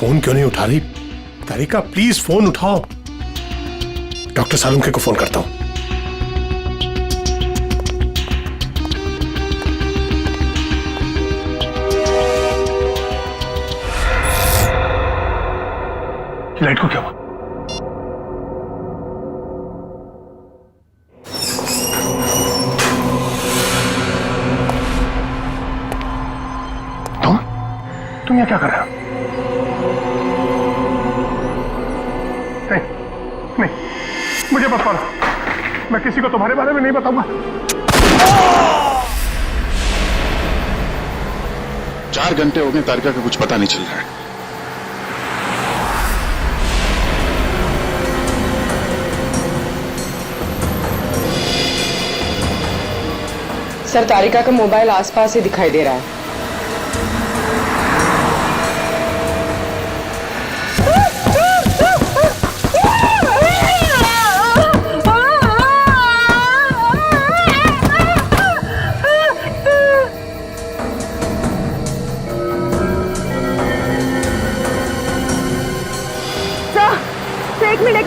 Phone क्यों नहीं उठा रही? तारिका प्लीज फोन उठाओ। डॉक्टर सालुंखे को फोन करता हूं। लाइट को क्या हुआ? तुम यहाँ क्या कर रहे हो? नहीं, मुझे मत मारो। मैं किसी को तुम्हारे बारे में नहीं बताऊंगा। 4 घंटे हो गए, तारिका का कुछ पता नहीं चल रहा है। सर, तारिका का मोबाइल आसपास ही दिखाई दे रहा है। एक मिनट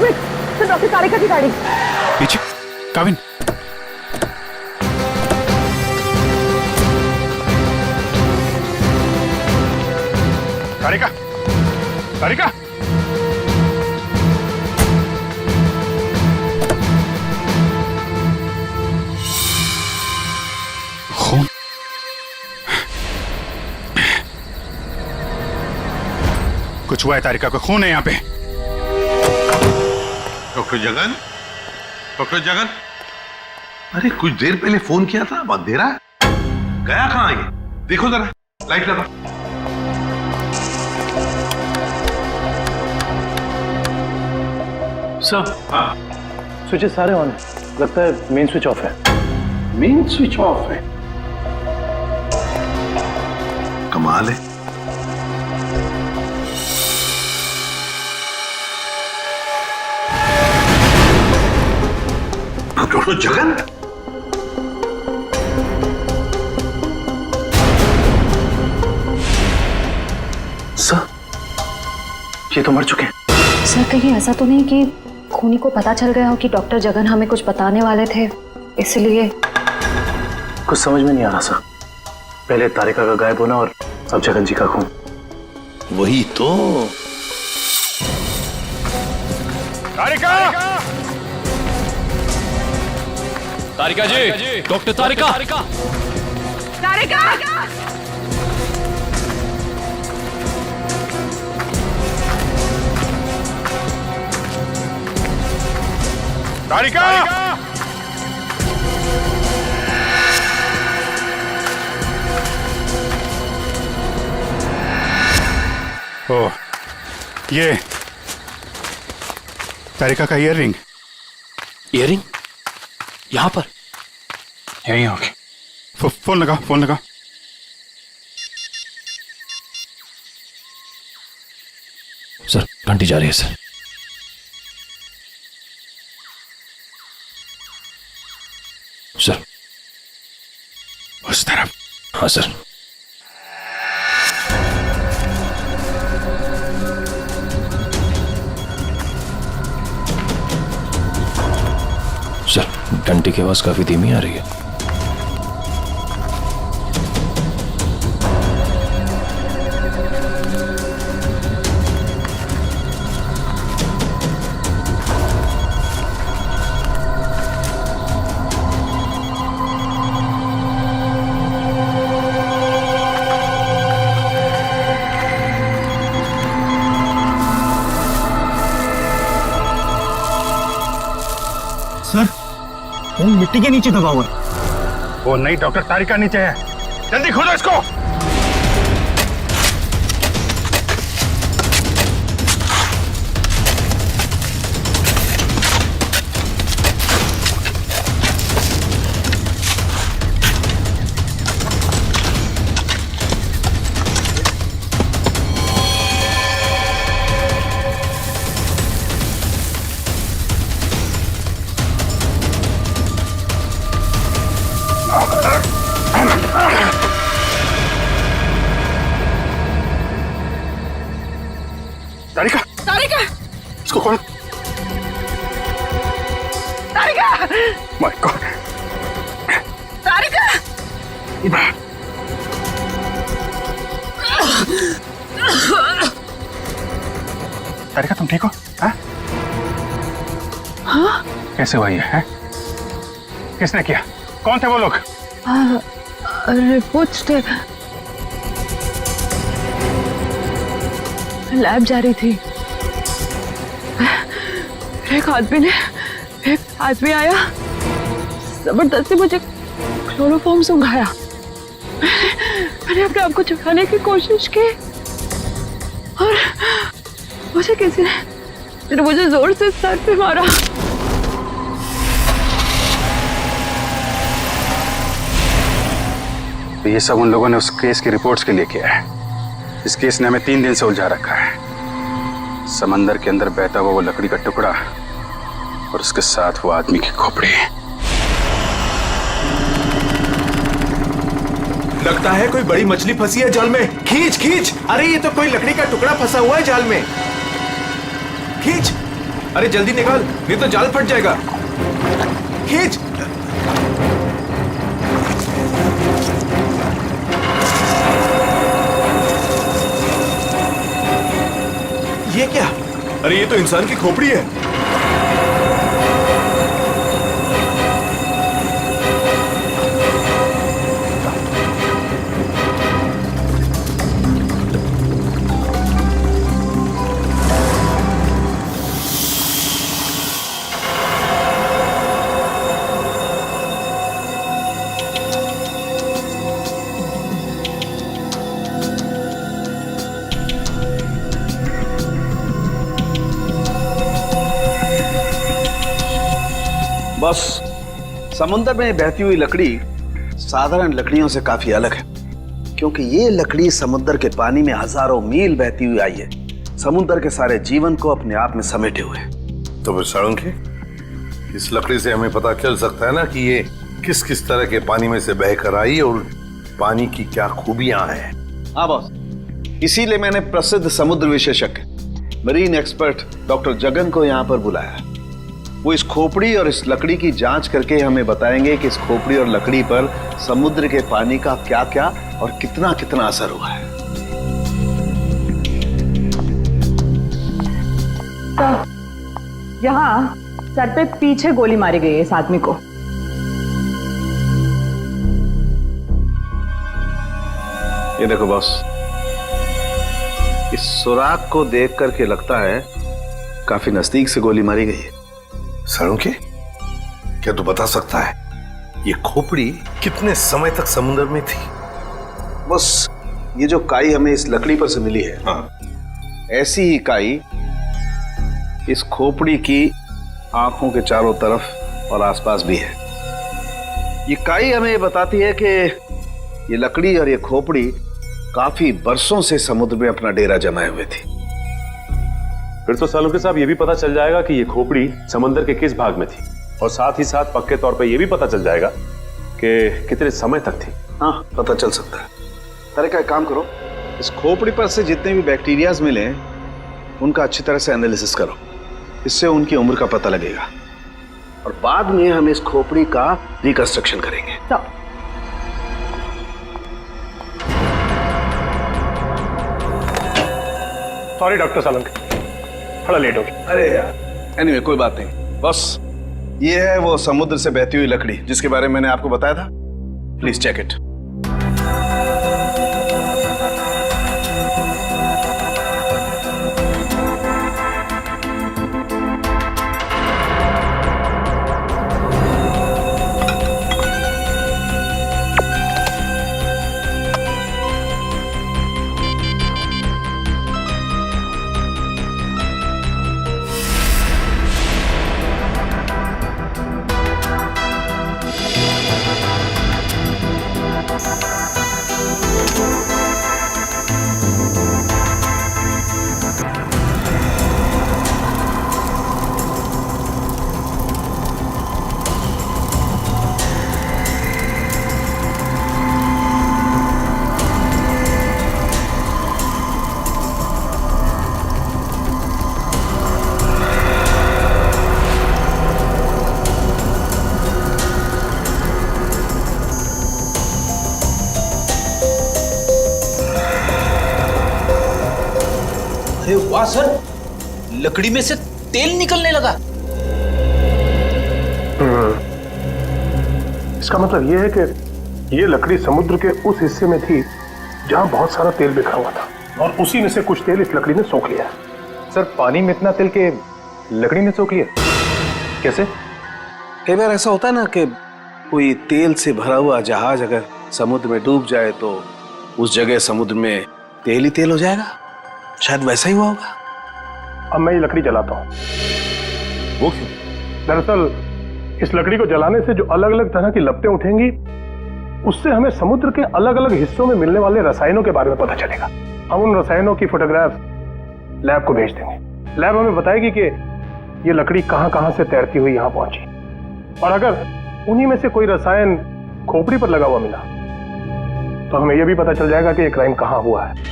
तो डॉक्टर तारिका की गाड़ी पीछे। काविन, तारिका, तारिका, खून। कुछ हुआ है, तारिका को खून है यहाँ पे। डॉक्टर जगन, डॉक्टर जगन, अरे कुछ देर पहले फोन किया था, अब अंधेरा है, गया कहाँ ये? देखो जरा, लाइट लगा। सर, हाँ, स्विचेस सारे ऑन है। लगता है मेन स्विच ऑफ है। मेन स्विच ऑफ है। कमाल है। डॉक्टर जगन, सर, ये तो मर चुके हैं। सर, कहीं ऐसा तो नहीं कि खूनी को पता चल गया हो कि डॉक्टर जगन हमें कुछ बताने वाले थे, इसलिए? कुछ समझ में नहीं आ रहा सर। पहले तारिका का गायब होना और अब जगन जी का खून। वही तो। तारिका, तारिका जी, डॉक्टर तारिका। तारिका! तारिका, ओ, ये तारिका का ईयररिंग। इयरिंग यहाँ पर? यहीं होगी। फोन लगा, फोन लगा। सर, घंटी जा रही है सर। सर, उस तरफ। हाँ सर। सर, घंटी की आवाज काफी धीमी आ रही है। सर, वो मिट्टी के नीचे दबा हुआ है। वो नहीं, डॉक्टर तारिका नीचे है। जल्दी खोलो इसको। इसको खोल। तारिका! My God. तारिका! तारिका तुम ठीक हो? हाँ? कैसे हुआ ये है? किसने किया? कौन थे वो लोग? रिपोर्ट्स थे, लैब जा रही थी। एक आदमी आया, जबरदस्ती मुझे क्लोरोफॉर्म सुंघाया। मैंने अपने आप को छुड़ाने की कोशिश की और मुझे किसी ने मुझे जोर से सर पे मारा। तो ये सब उन लोगों ने उस केस की रिपोर्ट्स के लिए किया है। इस केस ने हमें 3 दिन से उलझा रखा है। समंदर के अंदर बहता हुआ वो लकड़ी का टुकड़ा और उसके साथ वो आदमी की खोपड़ी। लगता है कोई बड़ी मछली फंसी है जाल में। खींच खींच! अरे ये तो कोई लकड़ी का टुकड़ा फंसा हुआ है जाल में। खींच! अरे जल्दी निकाल, नहीं तो जाल फट जाएगा। खींच! ये क्या? अरे ये तो इंसान की खोपड़ी है। बस समुद्र में बहती हुई लकड़ी साधारण लकड़ियों से काफी अलग है, क्योंकि ये लकड़ी समुद्र के पानी में हजारों मील बहती हुई आई है, समुद्र के सारे जीवन को अपने आप में समेटे हुए। तो फिर साळुंखे, इस लकड़ी से हमें पता चल सकता है ना कि ये किस किस तरह के पानी में से बहकर आई और पानी की क्या खूबियां हैं। हाँ बॉस, इसीलिए मैंने प्रसिद्ध समुद्र विशेषज्ञ मरीन एक्सपर्ट डॉक्टर जगन को यहाँ पर बुलाया। वो इस खोपड़ी और इस लकड़ी की जांच करके हमें बताएंगे कि इस खोपड़ी और लकड़ी पर समुद्र के पानी का क्या क्या और कितना कितना असर हुआ है। तो यहाँ सर पे पीछे गोली मारी गई है इस आदमी को। ये देखो बॉस, इस सुराग को देख करके लगता है काफी नजदीक से गोली मारी गई है। साळुंखे, क्या तू बता सकता है ये खोपड़ी कितने समय तक समुद्र में थी? बस ये जो काई हमें इस लकड़ी पर से मिली है, हाँ। ऐसी ही काई इस खोपड़ी की आंखों के चारों तरफ और आसपास भी है। ये काई हमें ये बताती है कि ये लकड़ी और ये खोपड़ी काफी बरसों से समुद्र में अपना डेरा जमाए हुए थी। फिर तो साळुंखे साहब ये भी पता चल जाएगा कि ये खोपड़ी समंदर के किस भाग में थी, और साथ ही साथ पक्के तौर पे ये भी पता चल जाएगा कि कितने समय तक थी। हाँ, पता चल सकता है। तारिका, एक काम करो, इस खोपड़ी पर से जितने भी बैक्टीरियाज मिले उनका अच्छी तरह से एनालिसिस करो, इससे उनकी उम्र का पता लगेगा और बाद में हम इस खोपड़ी का रिकंस्ट्रक्शन करेंगे। सॉरी डॉक्टर साळुंखे, थोड़ा लेट हो गया। अरे यार, एनीवे कोई बात नहीं। बस ये है वो समुद्र से बहती हुई लकड़ी जिसके बारे में मैंने आपको बताया था। Please check it. वाह सर, लकड़ी में से तेल निकलने लगा। इसका मतलब ये है कि ये लकड़ी समुद्र के उस हिस्से में थी जहां बहुत सारा तेल बिखरा हुआ था, और उसी में से कुछ तेल इस लकड़ी ने सोख लिया। सर पानी में इतना तेल के लकड़ी ने सोख लिया, कैसे? कई बार ऐसा होता है ना कि कोई तेल से भरा हुआ जहाज अगर समुद्र में डूब जाए तो उस जगह समुद्र में तेल ही तेल हो जाएगा। शायद वैसा ही हुआ होगा। अब मैं ये लकड़ी जलाता हूँ। वो क्यों? दरअसल इस लकड़ी को जलाने से जो अलग अलग तरह की लपटें उठेंगी, उससे हमें समुद्र के अलग अलग हिस्सों में मिलने वाले रसायनों के बारे में पता चलेगा। हम उन रसायनों की फोटोग्राफ लैब को भेज देंगे। लैब हमें बताएगी कि ये लकड़ी कहां कहां से तैरती हुई यहां पहुंची, और अगर उन्हीं में से कोई रसायन खोपड़ी पर लगा हुआ मिला तो हमें यह भी पता चल जाएगा कि ये क्राइम कहां हुआ है।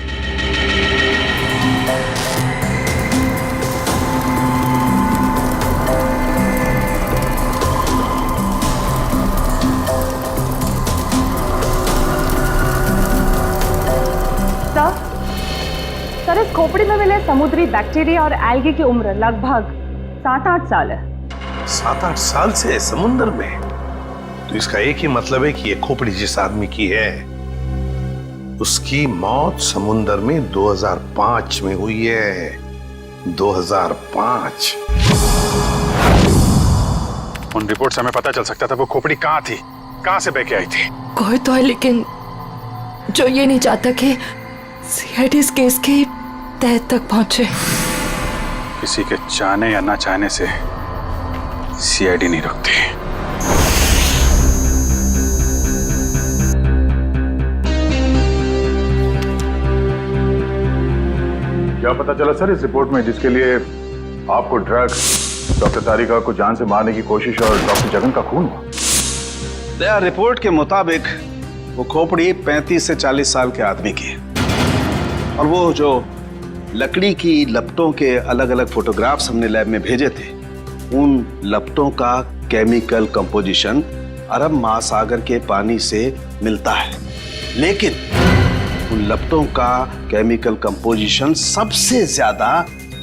सर, इस खोपड़ी में मिले समुद्री बैक्टीरिया और एल्गी की उम्र लगभग 7-8 साल है। 7-8 साल से समुद्र में? तो इसका एक ही मतलब है कि ये खोपड़ी जिस आदमी की है उसकी मौत समुद्र में 2005 में हुई है। 2005। उन रिपोर्ट से हमें पता चल सकता था वो खोपड़ी कहाँ थी, कहाँ से बह के आई थी। कोई तो है लेकिन जो ये नहीं चाहता कि सीआईडी इस केस की तह तक पहुंचे। किसी के चाहने या ना चाहने से सीआईडी नहीं रुकती। क्या पता चला सर इस रिपोर्ट में, जिसके लिए आपको ड्रग्स, डॉक्टर तारिका को जान से मारने की कोशिश और डॉक्टर जगन का खून हुआ? रिपोर्ट के मुताबिक वो खोपड़ी 35 से 40 साल के आदमी की है, और वो जो लकड़ी की लपटों के अलग अलग फोटोग्राफ्स हमने लैब में भेजे थे, उन लपटों का केमिकल कंपोजिशन अरब महासागर के पानी से मिलता है, लेकिन उन लपटों का केमिकल कंपोजिशन सबसे ज्यादा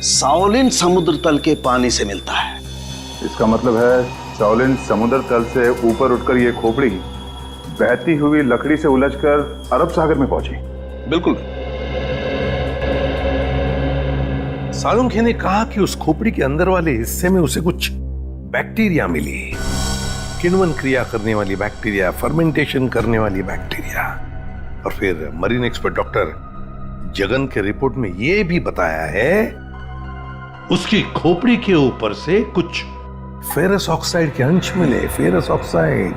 साओलिन समुद्र तल के पानी से मिलता है। इसका मतलब है साओलिन समुद्र तल से ऊपर उठकर ये खोपड़ी बहती हुई लकड़ी से उलझकर अरब सागर में पहुंची। बिल्कुल। सालुंखे ने कहा कि उस खोपड़ी के अंदर वाले हिस्से में उसे कुछ बैक्टीरिया मिली, किण्वन क्रिया करने वाली बैक्टीरिया, फर्मेंटेशन करने वाली बैक्टीरिया। और फिर मरीन एक्सपर्ट डॉक्टर जगन के रिपोर्ट में यह भी बताया है उसकी खोपड़ी के ऊपर से कुछ फेरस ऑक्साइड के अंश मिले। फेरस ऑक्साइड,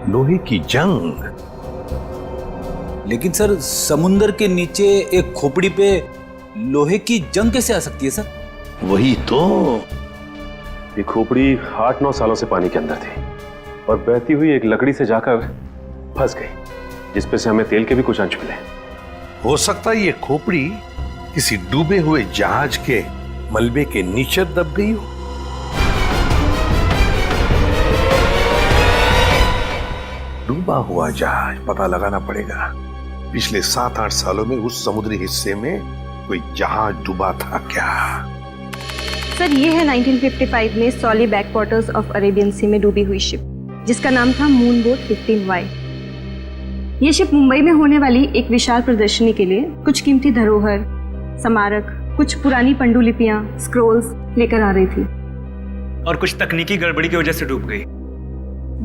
लोहे की जंग। लेकिन सर, समुंदर के नीचे एक खोपड़ी पे लोहे की जंग कैसे आ सकती है सर? वही तो। ये खोपड़ी 8-9 सालों से पानी के अंदर थी और बहती हुई एक लकड़ी से जाकर फंस गई, जिसपे से हमें तेल के भी कुछ अंश मिले। हो सकता है ये खोपड़ी किसी डूबे हुए जहाज के मलबे के नीचे दब गई हो। डूबा हुआ जहाज, पता लगाना पड़ेगा पिछले 7-8 सालों में उस समुद्री हिस्से में कोई जहाज डूबा था क्या। सर, ये है 1955 में सॉली बैकवाटर्स ऑफ अरेबियन सी में डूबी हुई शिप, जिसका नाम था मून बोट 15Y। ये शिप मुंबई में होने वाली एक विशाल प्रदर्शनी के लिए कुछ कीमती धरोहर, स्मारक, कुछ पुरानी पंडुलिपियां, स्क्रोल्स लेकर आ रही थी, और कुछ तकनीकी गड़बड़ी की वजह से डूब गई।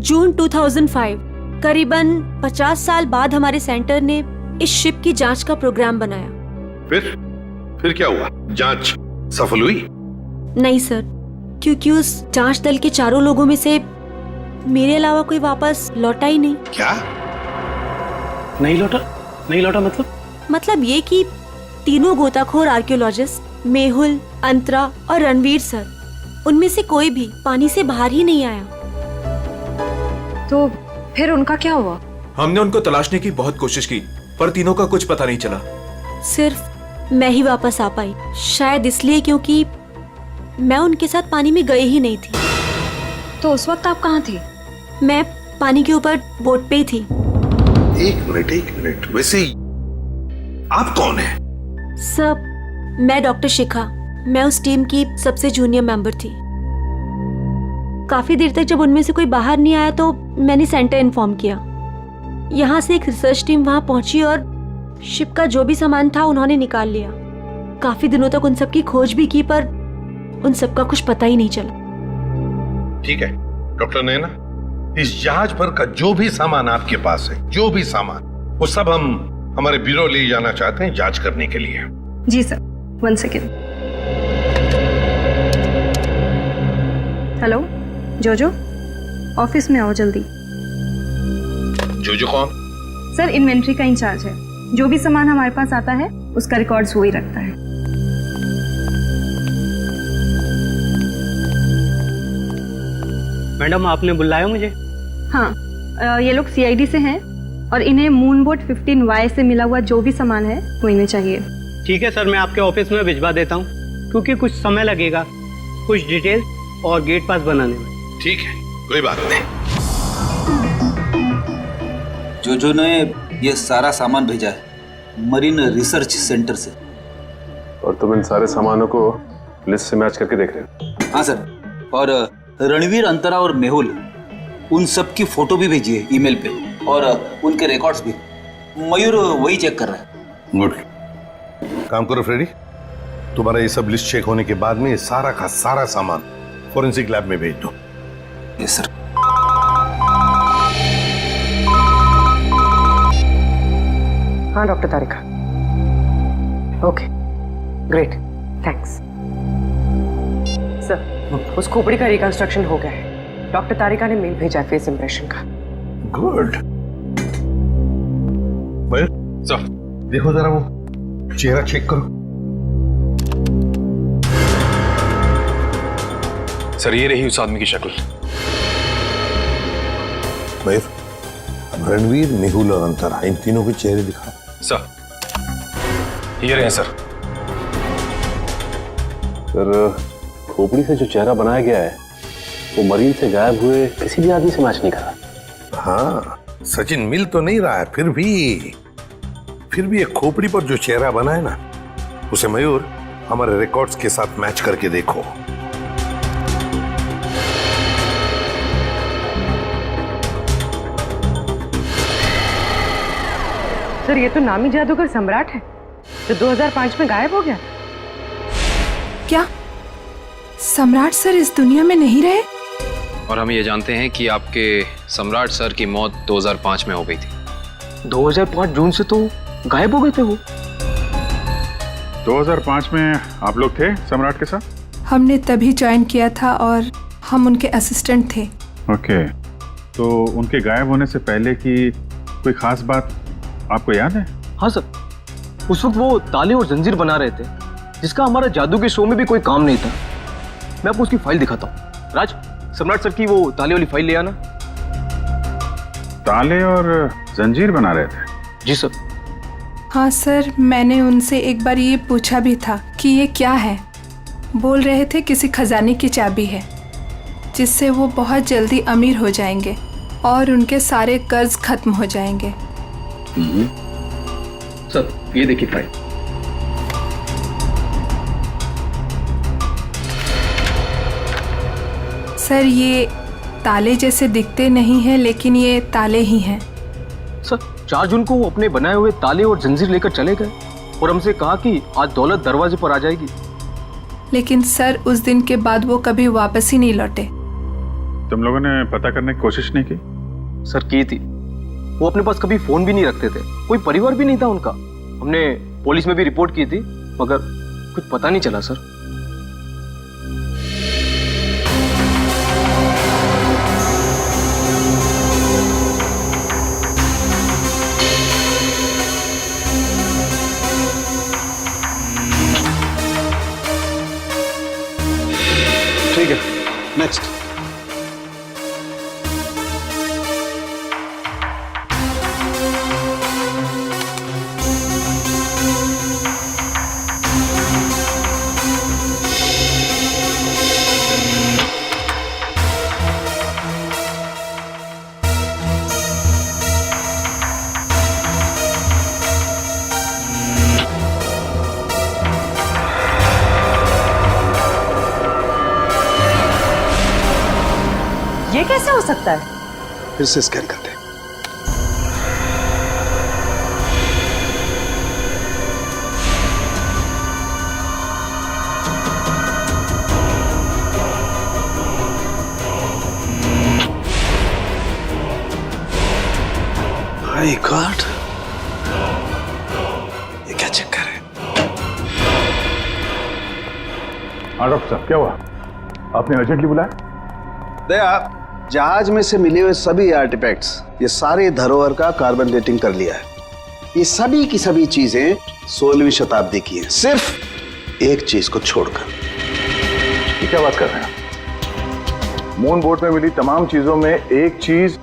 जून 2005, करीबन 50 साल बाद हमारे सेंटर ने इस शिप की जांच का प्रोग्राम बनाया। फिर क्या हुआ? जांच सफल हुई? नहीं सर, क्योंकि उस जांच दल के चारों लोगों में से मेरे अलावा कोई वापस लौटा ही नहीं। क्या? नहीं लौटा मतलब ये कि तीनों गोताखोर आर्कियोलॉजिस्ट, मेहुल, अंतरा और रणवीर सर, उनमें से कोई भी पानी से बाहर ही नहीं आया। तो फिर उनका क्या हुआ? हमने उनको तलाशने की बहुत कोशिश की, पर तीनों का कुछ पता नहीं चला। सिर्फ मैं ही वापस आ पाई, शायद इसलिए क्योंकि मैं उनके साथ पानी में गई ही नहीं थी। तो उस वक्त आप कहाँ थी? मैं पानी के ऊपर बोट पे ही थी। एक मिनट, वैसे आप कौन है? सब, मैं डॉक्टर शिखा, मैं उस टीम की सबसे जूनियर मेंबर थी। काफी देर तक जब उनमें से कोई बाहर नहीं आया तो मैंने सेंटर इन्फॉर्म किया। यहाँ से एक रिसर्च टीम वहां पहुंची और शिप का जो भी सामान था उन्होंने निकाल लिया। काफी दिनों तक उन सब की खोज भी की पर उन सब का कुछ पता ही नहीं चला। ठीक है डॉक्टर नैना, इस जहाज पर का जो भी सामान आपके पास है, जो भी सामान, वो सब हम हमारे ब्यूरो ले जाना चाहते हैं जांच करने के लिए। जी सर, 1 सेकेंड। हेलो जोजो, ऑफिस में आओ जल्दी। जोजो कौन? सर इन्वेंट्री का इंचार्ज है। जो भी सामान हमारे पास आता है उसका रिकॉर्ड्स वो ही रखता है। मैडम आपने बुलाया मुझे? हाँ, ये लोग सीआईडी से हैं और इन्हें मूनबोट 15Y से मिला हुआ जो भी सामान है वो इन्हें चाहिए। ठीक है सर, मैं आपके ऑफिस में भिजवा देता हूँ, क्योंकि कुछ समय लगेगा कुछ डिटेल और गेट पास बनाने में। ठीक है, कोई बात नहीं। जो ने ये सारा सामान भेजा है मरीन रिसर्च सेंटर से। और तुम इन सारे सामानों को लिस्ट से मैच करके देख रहे हो? हाँ सर, और रणवीर, अंतरा और मेहुल, उन सब की फोटो भी भेजी है ईमेल पे और उनके रिकॉर्ड्स भी। मयूर वही चेक कर रहा है। गुड, काम करो फ्रेडी, तुम्हारा ये सब लिस्ट चेक होने के बाद में ये सारा का सारा सामान फोरेंसिक लैब में भेज दो। Yes sir. हाँ डॉक्टर तारिका, ओके ग्रेट, थैंक्स। सर उस खोपड़ी का रिकंस्ट्रक्शन हो गया है। डॉक्टर तारिका ने मेल भेजा है फेस इंप्रेशन का। गुड। सर देखो जरा वो चेहरा चेक करो। सर ये रही उस आदमी की शक्ल। मयूर, अब रणवीर, मेहुल और अंतरा, इन तीनों के चेहरे दिखा। सर ये रहे सर। सर खोपड़ी से जो चेहरा बनाया गया है वो मरीन से गायब हुए किसी भी आदमी से मैच नहीं कर रहा। हाँ, सचिन मिल तो नहीं रहा है, फिर भी एक खोपड़ी पर जो चेहरा बना है ना, उसे मयूर हमारे रिकॉर्ड्स के साथ मैच करके देखो। सर ये तो नामी जादूगर सम्राट है जो 2005 में गायब हो गया। क्या सम्राट सर इस दुनिया में नहीं रहे? और हम ये जानते हैं कि आपके सम्राट सर की मौत 2005 में हो गई थी। 2005 जून से तो गायब हो गए थे वो। 2005 में आप लोग थे सम्राट के साथ? हमने तभी ज्वाइन किया था और हम उनके असिस्टेंट थे। ओके, तो उनके गायब होने से पहले की कोई खास बात आपको याद है? हाँ सर, उस वक्त वो ताले और जंजीर बना रहे थे जिसका हमारा जादू के शो में भी कोई काम नहीं था। मैं आपको उसकी फाइल दिखाता हूँ। राज, सम्राट सर की वो ताले वाली फाइल ले आना। ताले और जंजीर बना रहे थे? जी सर। हाँ सर, मैंने उनसे एक बार ये पूछा भी था कि ये क्या है। बोल रहे थे किसी खजाने की चाबी है जिससे वो बहुत जल्दी अमीर हो जाएंगे और उनके सारे कर्ज खत्म हो जाएंगे। सर ये देखिए फाइल। सर ये ताले जैसे दिखते नहीं हैं, लेकिन ये ताले ही हैं। सर 4 जून को वो अपने बनाए हुए ताले और जंजीर लेकर चले गए और हमसे कहा कि आज दौलत दरवाजे पर आ जाएगी। लेकिन सर उस दिन के बाद वो कभी वापस ही नहीं लौटे। तुम लोगों ने पता करने की कोशिश नहीं की? सर की थी। वो अपने पास कभी फोन भी नहीं रखते थे, कोई परिवार भी नहीं था उनका। हमने पुलिस में भी रिपोर्ट की थी मगर कुछ पता नहीं चला सर। ठीक है, नेक्स्ट। ये कैसे हो सकता है? फिर से स्कैन करते हैं। माय गॉड, ये क्या चक्कर है? हाँ डॉक्टर साहब, क्या हुआ? आपने अर्जेंटली बुलाया? दया, जहाज में से मिले हुए सभी आर्टिफैक्ट्स, ये सारे धरोहर का कार्बन डेटिंग कर लिया है। ये सभी की सभी चीजें 16वीं शताब्दी की हैं, सिर्फ एक चीज को छोड़कर। ये क्या बात कर रहे हैं? मून बोट में मिली तमाम चीजों में एक चीज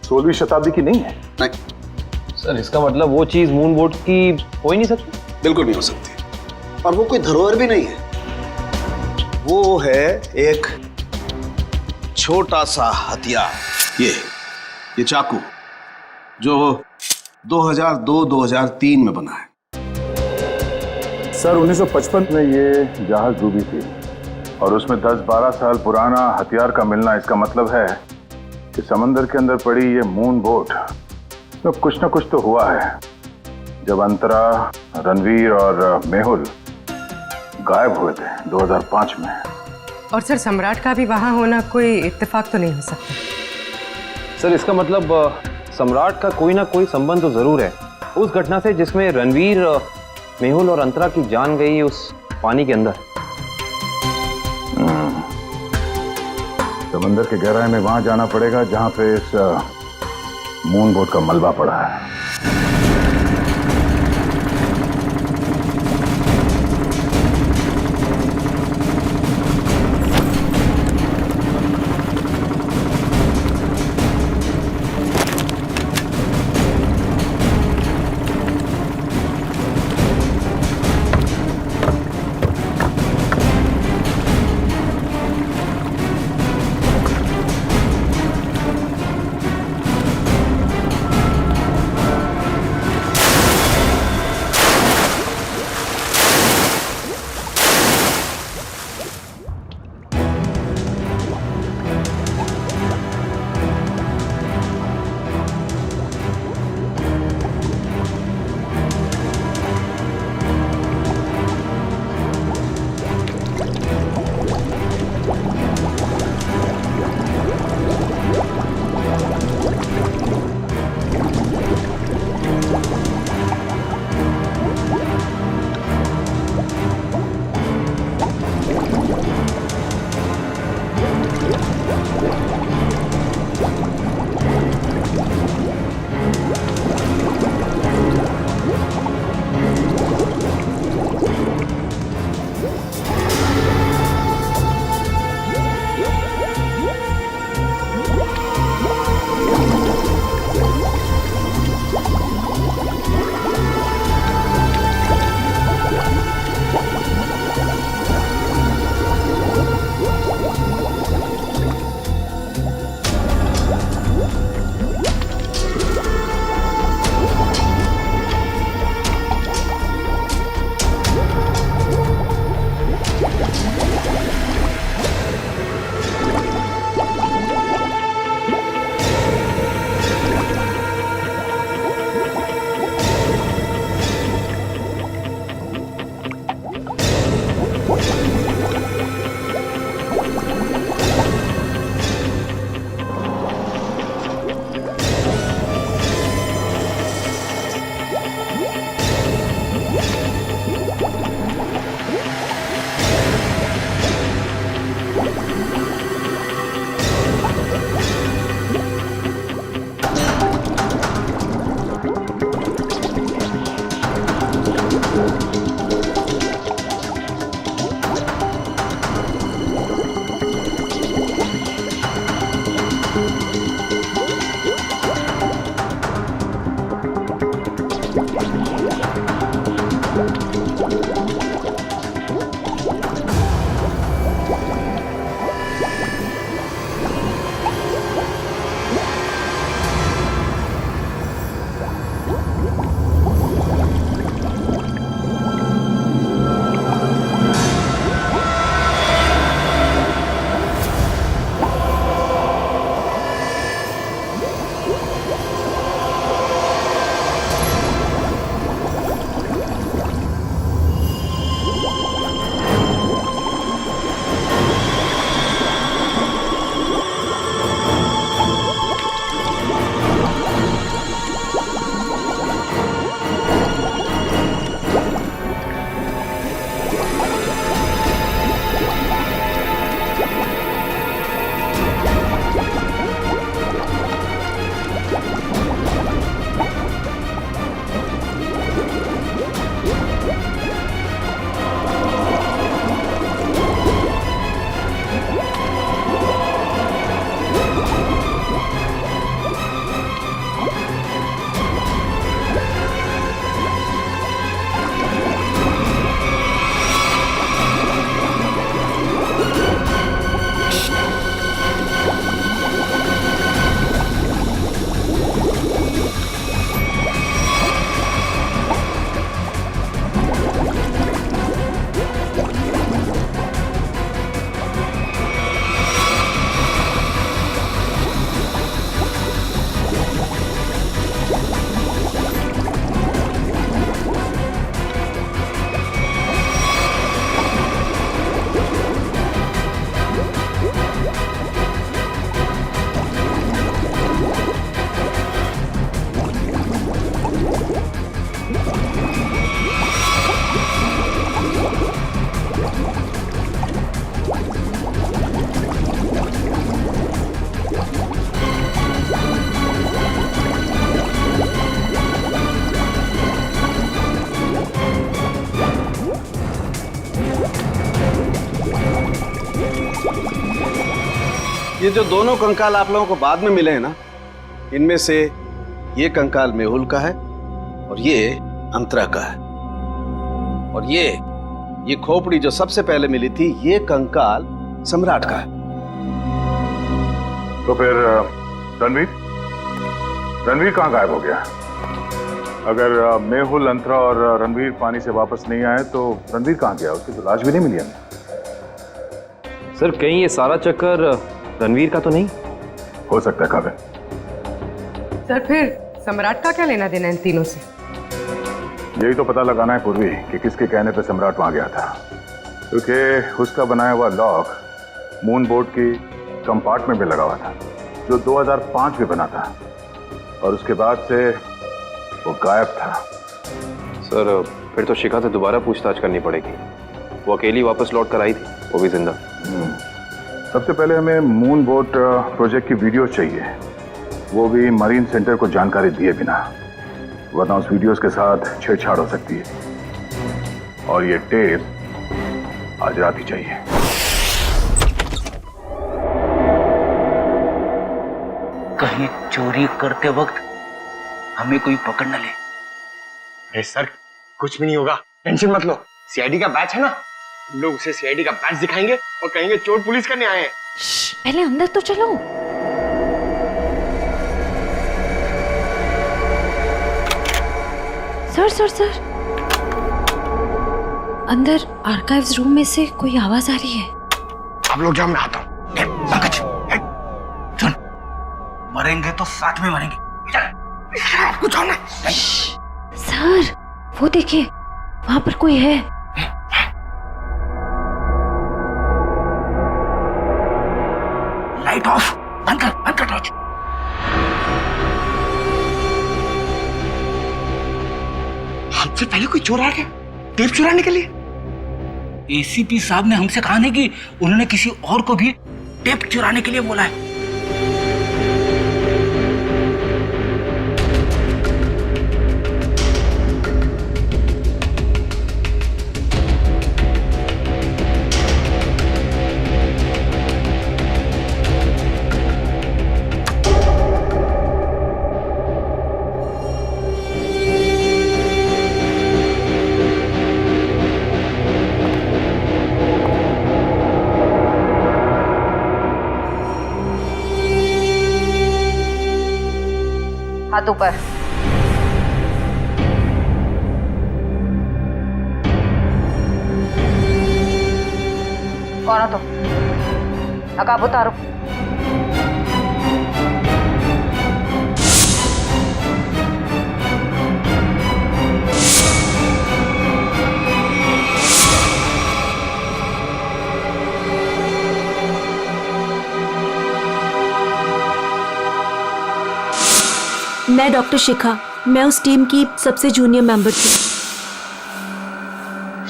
16वीं शताब्दी की नहीं है? नहीं सर, इसका मतलब वो चीज मून बोट की हो ही नहीं सकती? बिल्कुल नहीं हो सकती, और वो कोई धरोहर भी नहीं है। वो है एक छोटा सा हथियार, ये चाकू, जो 2002-2003 में बना है। सर 1955 में ये जहाज डूबी थी और उसमें 10-12 साल पुराना हथियार का मिलना, इसका मतलब है कि समंदर के अंदर पड़ी ये मून बोट में कुछ ना कुछ तो हुआ है। जब अंतरा, रणवीर और मेहुल गायब हुए थे 2005 में। और सर, सम्राट का भी वहां होना कोई इत्तेफाक तो नहीं हो सकता? सर, इसका मतलब सम्राट का कोई ना कोई संबंध तो जरूर है उस घटना से जिसमें रणवीर, मेहुल और अंतरा की जान गई उस पानी के अंदर। समंदर के गहराई में वहां जाना पड़ेगा जहां पे इस मून बोट का मलबा पड़ा है। ये जो दोनों कंकाल आप लोगों को बाद में मिले हैं ना, इनमें से ये कंकाल मेहुल का है और ये अंतरा का है। और ये खोपड़ी जो सबसे पहले मिली थी, ये कंकाल सम्राट का है। तो फिर रणवीर कहाँ गायब हो गया? अगर मेहुल, अंतरा और रणवीर पानी से वापस नहीं आए तो रणवीर कहाँ गया? उसकी तो लाश भी नहीं मिली हमें। सर कहीं ये सारा चक्कर रणवीर का तो नहीं हो सकता है काबिल। सर फिर सम्राट का क्या लेना देना इन तीनों से? यही तो पता लगाना है पूर्वी कि किसके कहने पे सम्राट वहां गया था, क्योंकि उसका बनाया हुआ लॉक मून बोट की कंपार्टमेंट में लगा हुआ था, जो 2005 में बना था, और उसके बाद से वो गायब था। सर फिर तो शिखा से दोबारा पूछताछ करनी पड़ेगी। वो अकेली वापस लौट कर आई थी, वो भी जिंदा। सबसे पहले हमें मून बोट प्रोजेक्ट की वीडियो चाहिए, वो भी मरीन सेंटर को जानकारी दिए बिना, वरना उस वीडियोस के साथ छेड़छाड़ हो सकती है। और ये टेप आज रात ही चाहिए। कहीं चोरी करते वक्त हमें कोई पकड़ न ले। अरे सर कुछ भी नहीं होगा, टेंशन मत लो। सीआईडी का बैच है ना, लोग उसे सीआईडी का बैच दिखाएंगे और कहेंगे चोर पुलिस करने आए हैं। पहले अंदर तो चलो। सर अंदर आर्काइव्स रूम में से कोई आवाज आ रही है। आप लोग जाओ, मैं आता हूँ। सुन, मरेंगे तो साथ में मरेंगे। आपको जाओ ना। सर वो देखिए, वहां पर कोई है। लाइट ऑफ, बंद कर टॉर्च। हमसे पहले कोई चोर आ गया टेप चुराने के लिए। एसीपी साहब ने हमसे कहा नहीं कि उन्होंने किसी और को भी टेप चुराने के लिए बोला है। हाथ ऊपर। कौन हो तुम? नकाब उतारो। मैं डॉक्टर शिखा, मैं उस टीम की सबसे जूनियर मेंबर थी।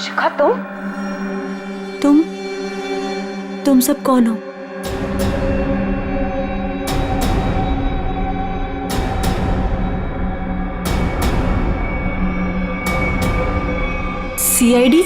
शिखा तुम सब कौन हो? सीआईडी?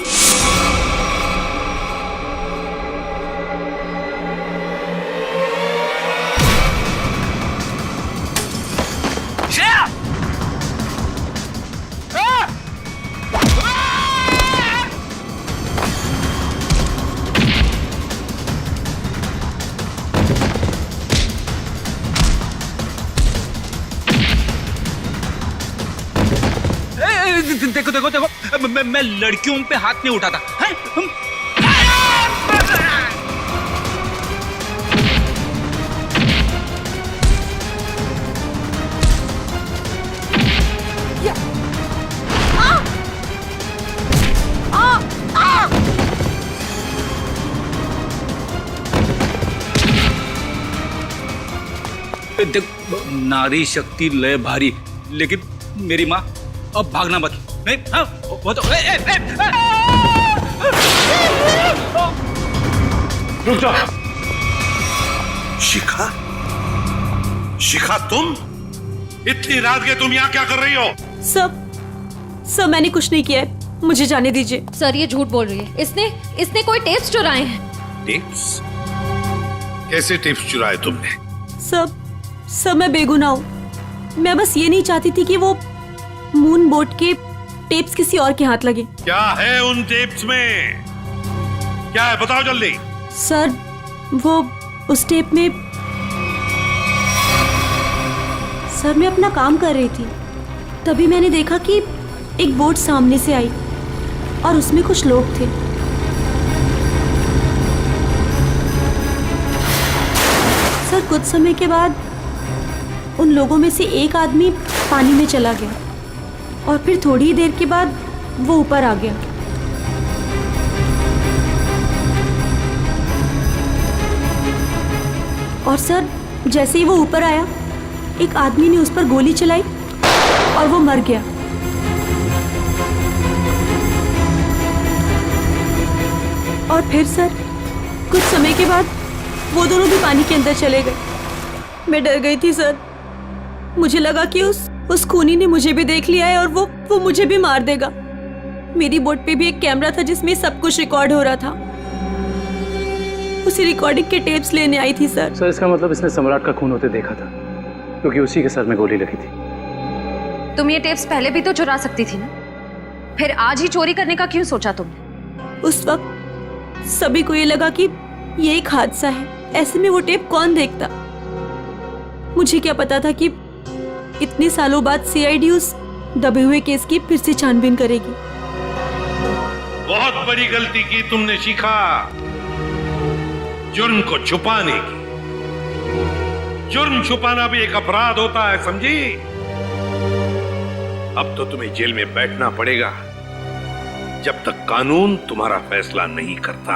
देखो मैं लड़कियों पे हाथ नहीं उठाता है? देख, नारी शक्ति लय भारी, लेकिन मेरी माँ अब भागना मत। नहीं, हाँ, वो तो रुक जाओ। शिखा तुम इतनी रात के तुम यहाँ क्या कर रही हो? सब मैंने कुछ नहीं किया है, मुझे जाने दीजिए। सर ये झूठ बोल रही है, इसने कोई टेप्स चुराए हैं। टेप्स? कैसे टिप्स चुराए तुमने? सब मैं बेगुनाह हूँ। मैं बस ये नहीं चाहती थी कि वो मून बोट के टेप्स किसी और के हाथ लगे। क्या है उन टेप्स में? क्या है बताओ जल्दी। सर वो उस टेप में सर मैं अपना काम कर रही थी, तभी मैंने देखा कि एक बोट सामने से आई और उसमें कुछ लोग थे। सर कुछ समय के बाद उन लोगों में से एक आदमी पानी में चला गया और फिर थोड़ी ही देर के बाद वो ऊपर आ गया। और सर जैसे ही वो ऊपर आया, एक आदमी ने उस पर गोली चलाई और वो मर गया। और फिर सर कुछ समय के बाद वो दोनों भी पानी के अंदर चले गए। मैं डर गई थी सर, मुझे लगा कि उस खूनी ने मुझे भी देख लिया है और वो मुझे भी मार देगा। मेरी बोट पे भी एक कैमरा था जिसमें सब कुछ रिकॉर्ड हो रहा था। उसी रिकॉर्डिंग के टेप्स लेने आई थी सर। सर इसका मतलब इसने सम्राट का खून होते देखा था, क्योंकि उसी के सर में गोली लगी थी। तुम ये टेप्स पहले भी तो चुरा सकती थी ना, फिर आज ही चोरी करने का क्यों सोचा तुमने? उस वक्त सभी को ये लगा कि ये एक हादसा है, ऐसे में वो टेप कौन देखता। मुझे क्या पता था कि इतने सालों बाद सीआईडी उस दबे हुए केस की फिर से छानबीन करेगी। बहुत बड़ी गलती की तुमने शिखा, जुर्म को छुपाने की। जुर्म छुपाना भी एक अपराध होता है, समझी? अब तो तुम्हें जेल में बैठना पड़ेगा जब तक कानून तुम्हारा फैसला नहीं करता।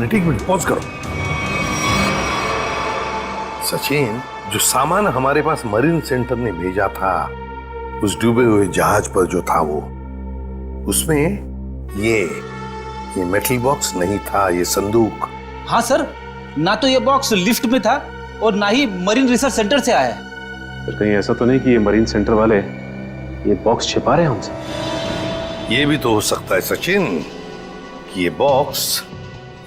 एक मिनट पॉज करो। सचिन, जो सामान हमारे पास मरीन सेंटर ने भेजा था, उस डूबे हुए जहाज पर जो था वो, उसमें ये मेटल बॉक्स नहीं था, ये संदूक। हाँ सर, ना तो ये बॉक्स लिफ्ट में था और ना ही मरीन रिसर्च सेंटर से आया है। फिर कहीं ऐसा तो नहीं कि ये मरीन सेंटर वाले ये बॉक्स छिपा रहे हैं हमसे? ये भी तो हो सकता है सचिन कि ये बॉक्स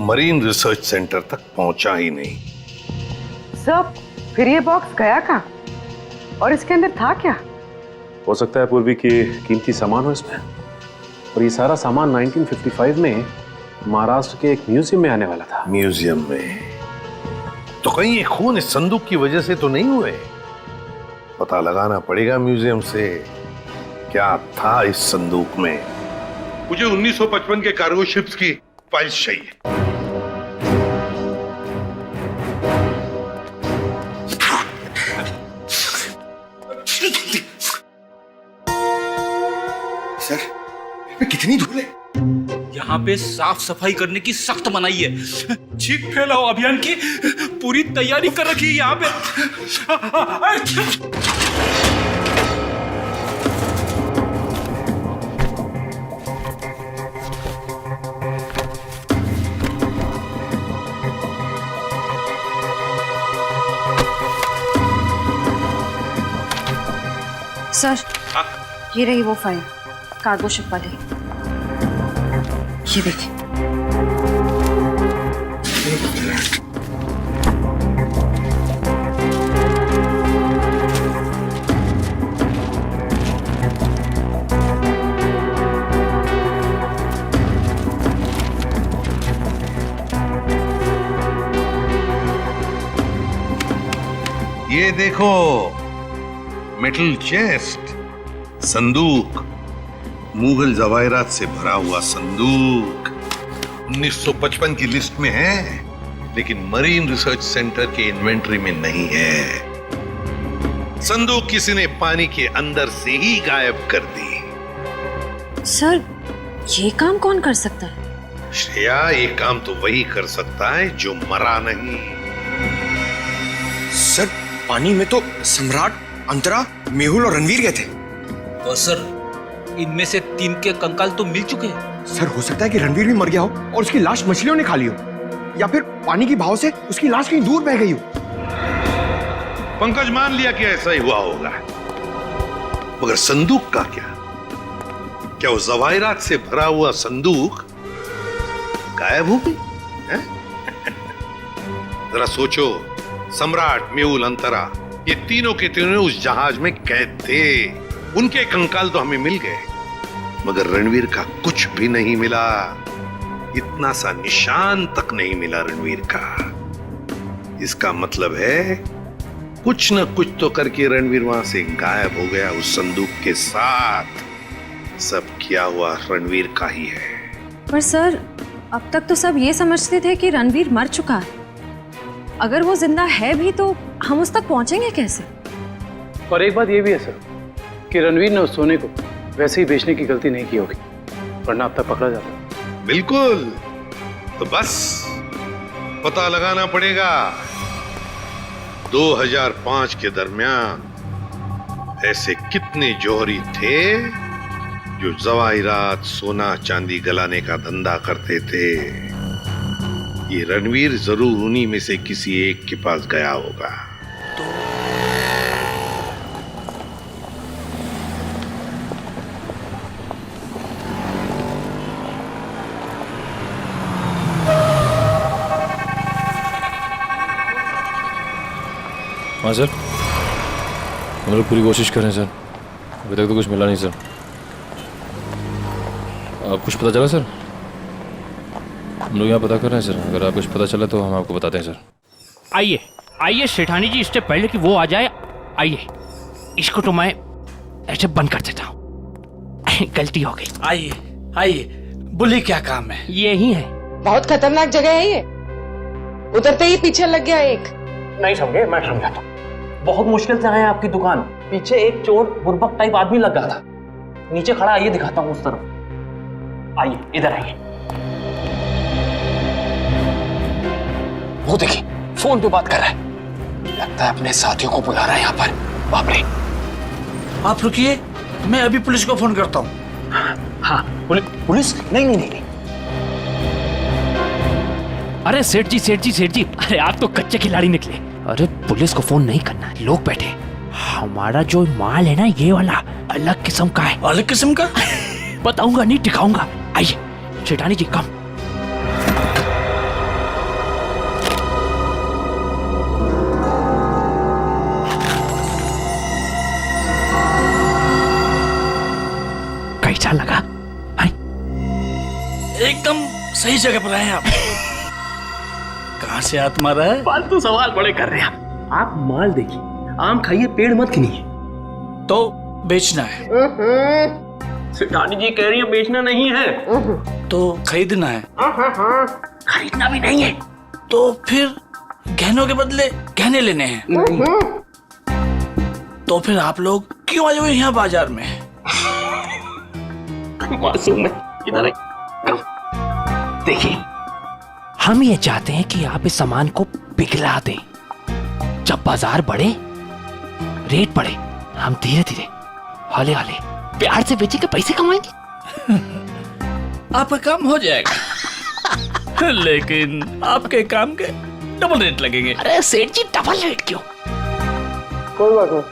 मरीन रिसर्च सेंटर तक पहुंचा ही नहीं। सब फिर ये बॉक्स गया कहाँ और इसके अंदर था क्या? हो सकता है पूर्वी कि कीमती सामान हो इसमें, और ये सारा सामान 1955 में महाराष्ट्र के एक म्यूजियम में आने वाला था। म्यूजियम में? तो कहीं ये खून इस संदूक की वजह से तो नहीं हुए? पता लगाना पड़ेगा म्यूजियम से क्या था इस संदूक में। मुझे 1955 के कार्गो शिप्स की फाइल्स चाहिए। सर कितनी धूल है यहाँ पे। साफ सफाई करने की सख्त मनाही है। चीख फैलाओ अभियान की पूरी तैयारी कर रखी है यहाँ पे। सर ये रही वो फाइल, कार्गो शिप वाली। ये देखिए। ये देखो, मेटल चेस्ट, संदूक, मुगल जवाहरात से भरा हुआ संदूक 1955 की लिस्ट में है, लेकिन मरीन रिसर्च सेंटर के इन्वेंटरी में नहीं है। संदूक किसी ने पानी के अंदर से ही गायब कर दी। सर ये काम कौन कर सकता है? श्रेया, ये काम तो वही कर सकता है जो मरा नहीं। सर पानी में तो सम्राट, अंतरा, मेहुल और रणवीर गए थे। और सर, इनमें से 3 के कंकाल तो मिल चुके हैं। सर, हो सकता है कि रणवीर भी मर गया हो और उसकी लाश मछलियों ने खा ली हो, या फिर पानी की बहाव से उसकी लाश कहीं दूर बह गई हो। पंकज मान लिया कि ऐसा ही हुआ होगा, मगर संदूक का क्या? क्या वो जवाहिरात से भरा हुआ संदूक गायब हो गई? जरा सोचो, सम्राट, मेहुल, अंतरा, ये तीनों के तीनों उस जहाज में कैद थे। उनके कंकाल तो हमें मिल गए, मगर रणवीर का कुछ भी नहीं मिला। इतना सा निशान तक नहीं मिला रणवीर का। इसका मतलब है कुछ न कुछ तो करके रणवीर वहां से गायब हो गया उस संदूक के साथ। सब किया हुआ रणवीर का ही है। पर सर, अब तक तो सब ये समझते थे कि रणवीर मर चुका है। अगर वो जिंदा है भी तो हम उस तक पहुंचेंगे कैसे? और एक बात ये भी है सर कि रणवीर ने उस सोने को वैसे ही बेचने की गलती नहीं की होगी, वरना अब तक पकड़ा जाता। बिल्कुल। तो बस पता लगाना पड़ेगा 2005 के दरमियान ऐसे कितने जौहरी थे जो जवाहिरात, सोना चांदी गलाने का धंधा करते थे। ये रणवीर जरूर उन्हीं में से किसी एक के पास गया होगा। हाँ सर, हम लोग पूरी कोशिश कर रहे हैं सर, अभी तक तो कुछ मिला नहीं सर। आप कुछ पता चला सर? हम लोग यहाँ पता कर रहे हैं सर, अगर आप कुछ पता चला तो हम आपको बताते हैं सर। आइए आइए सेठानी जी, इससे पहले कि वो आ जाए, आइए इसको तो मैं ऐसे बंद कर देता हूँ। गलती हो गई। आइए आइए, बोलिए क्या काम है? ये ही है। बहुत खतरनाक जगह है ये, उतरते ही पीछे लग गया एक। नहीं समझे, मैं समझाता हूँ। बहुत मुश्किल से आए आपकी दुकान, पीछे एक चोर बुर्बक टाइप आदमी लगा था, नीचे खड़ा। आइए दिखाता हूँ उस तरफ। आइए इधर आइए। वो देखिए फोन पे बात कर रहा है, लगता है अपने साथियों को बुला रहा है यहाँ पर। बाप रे। आप रुकिए, मैं अभी पुलिस को फोन करता हूँ। हाँ पुलिस? नहीं नहीं नहीं। अरे सेठ जी सेठ जी सेठ जी, अरे आप तो कच्चे खिलाड़ी निकले। अरे पुलिस को फोन नहीं करना, लोग बैठे। हमारा जो माल है ना, ये वाला अलग किस्म का है। अलग किस्म का? बताऊंगा नहीं, दिखाऊंगा। आइए सेठानी जी, कम। कैसा लगा? एकदम सही जगह पर आए आप। कहाँ से हाथ मारा है? फालतू सवाल बड़े कर रहे हैं आप। माल देखिए, आम खाइए, पेड़ मत गिनिए। तो बेचना है? सेठानी जी कह रही है बेचना नहीं है, तो खरीदना है? खरीदना भी नहीं है। तो फिर गहनों के बदले गहने लेने हैं? तो फिर आप लोग क्यों आए हुए यहाँ बाजार में? मासूम है, इधर देखिए, हम ये चाहते हैं कि आप इस सामान को पिघला दें। जब बाजार बढ़े, रेट बढ़े, हम धीरे धीरे हौले हौले प्यार से बेचेंगे, पैसे कमाएंगे। आपका काम हो जाएगा। लेकिन आपके काम के डबल रेट लगेंगे। अरे सेठ जी, डबल रेट क्यों? कोई बात नहीं,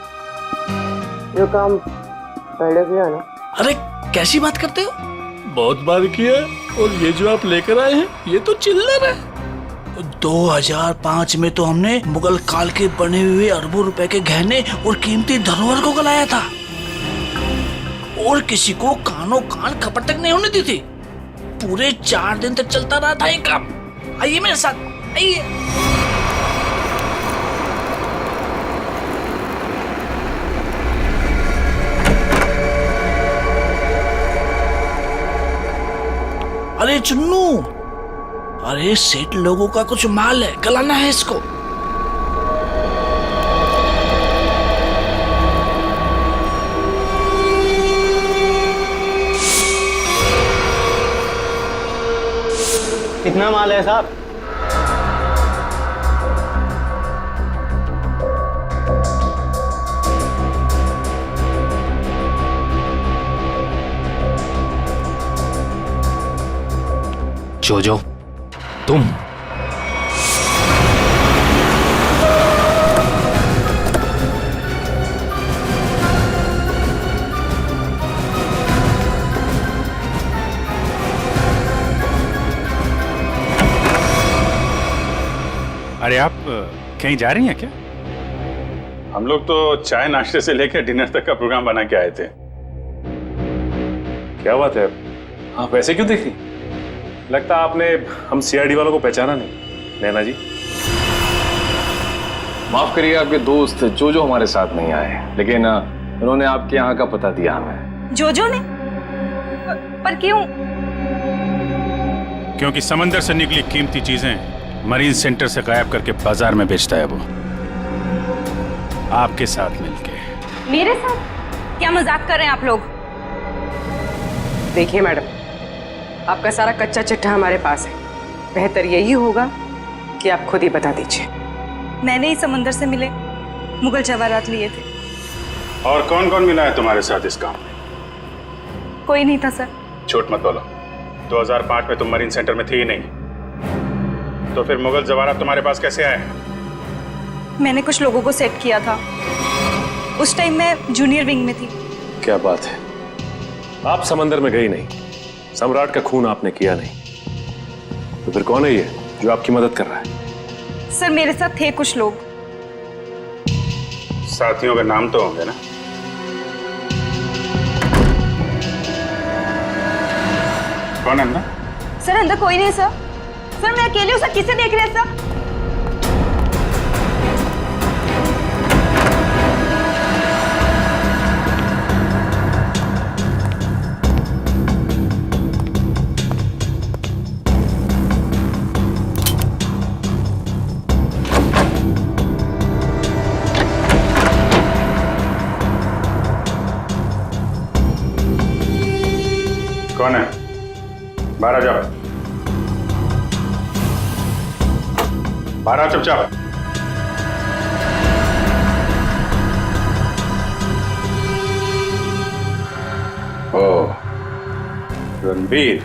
जो काम पहले किया ना। अरे कैसी बात करते हो? बहुत बार किया, और ये जो आप लेकर आए हैं, ये तो चिल्लर है। 2005 में तो हमने मुगल काल के बने हुए अरबों रुपए के गहने और कीमती धरोहर को गलाया था, और किसी को कानों कान खबर तक नहीं होने दी थी। पूरे 4 दिन तक चलता रहा था ये काम। आइए मेरे साथ, आइए। अरे चुन्नू, अरे सेठ लोगों का कुछ माल है, गलाना है इसको। कितना माल है साहब? जोजो, तुम अरे आप कहीं जा रही हैं क्या? हम लोग तो चाय नाश्ते से लेकर डिनर तक का प्रोग्राम बना के आए थे। क्या बात है, आप वैसे क्यों दिख रही? लगता आपने हम सीआईडी वालों को पहचाना नहीं। नैना जी, माफ करिए, आपके दोस्त जो हमारे साथ नहीं आए, लेकिन उन्होंने आपके यहाँ का पता दिया हमें। जोजो ने? पर क्यों? क्योंकि समंदर से निकली कीमती चीजें मरीन सेंटर से गायब करके बाजार में बेचता है वो, आपके साथ मिलके। मेरे साथ? क्या मजाक कर रहे हैं आप लोग? देखिए मैडम, आपका सारा कच्चा चिट्ठा हमारे पास है। बेहतर यही होगा कि आप खुद ही बता दीजिए। मैंने ही समंदर से मिले मुगल जवाहरात लिए थे। और कौन कौन मिला है तुम्हारे साथ इस काम में? कोई नहीं था सर। झूठ मत बोलो। 2005 में तुम मरीन सेंटर में थी ही नहीं, तो फिर मुगल जवाहरात तुम्हारे पास कैसे आए? मैंने कुछ लोगों को सेट किया था। उस टाइम मैं जूनियर विंग में थी। क्या बात है, आप समंदर में गई नहीं, सम्राट का खून आपने किया नहीं, तो फिर कौन है ये जो आपकी मदद कर रहा है? सर मेरे साथ थे कुछ लोग। साथियों का नाम तो होंगे ना? कौन अंदर? सर अंदर कोई नहीं सर। सर मैं अकेली हूँ सर, किसे देख रहे हैं सर? कौन है? बाहर आ जाओ। बाहर आओ चुपचाप। ओ, रणवीर।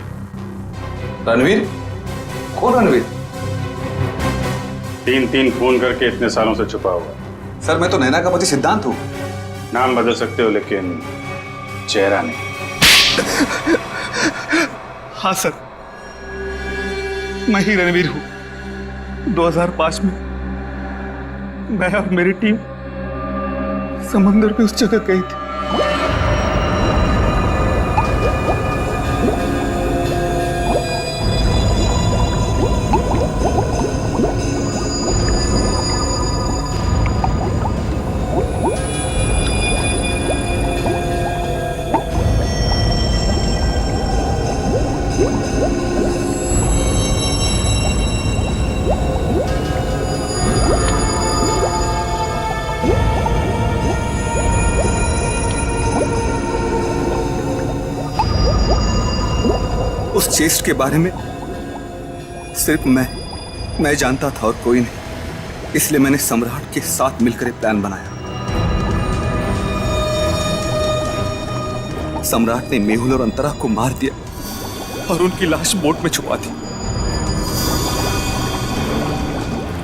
रणवीर? कौन रणवीर? तीन फोन करके इतने सालों से छुपा हुआ। सर मैं तो नैना का पति सिद्धांत हूँ। नाम बदल सकते हो लेकिन चेहरा नहीं। हाँ सर, मैं ही रणवीर हूँ। 2005 में मैं और मेरी टीम समंदर पे उस जगह गई थी। उस चेस्ट के बारे में सिर्फ मैं जानता था और कोई नहीं, इसलिए मैंने सम्राट के साथ मिलकर एक प्लान बनाया। सम्राट ने मेहुल और अंतरा को मार दिया और उनकी लाश बोट में छुपा दी।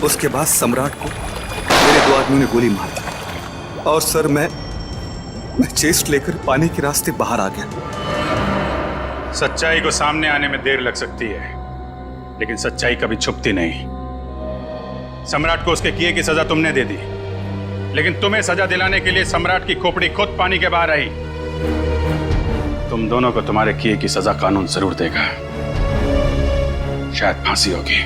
उसके बाद सम्राट को मेरे 2 आदमियों ने गोली मार दी और सर मैं चेस्ट लेकर पानी के रास्ते बाहर आ गया। सच्चाई को सामने आने में देर लग सकती है, लेकिन सच्चाई कभी छुपती नहीं। सम्राट को उसके किए की सजा तुमने दे दी, लेकिन तुम्हें सजा दिलाने के लिए सम्राट की खोपड़ी खुद पानी के बाहर आई। तुम दोनों को तुम्हारे किए की सजा कानून जरूर देगा, शायद फांसी होगी।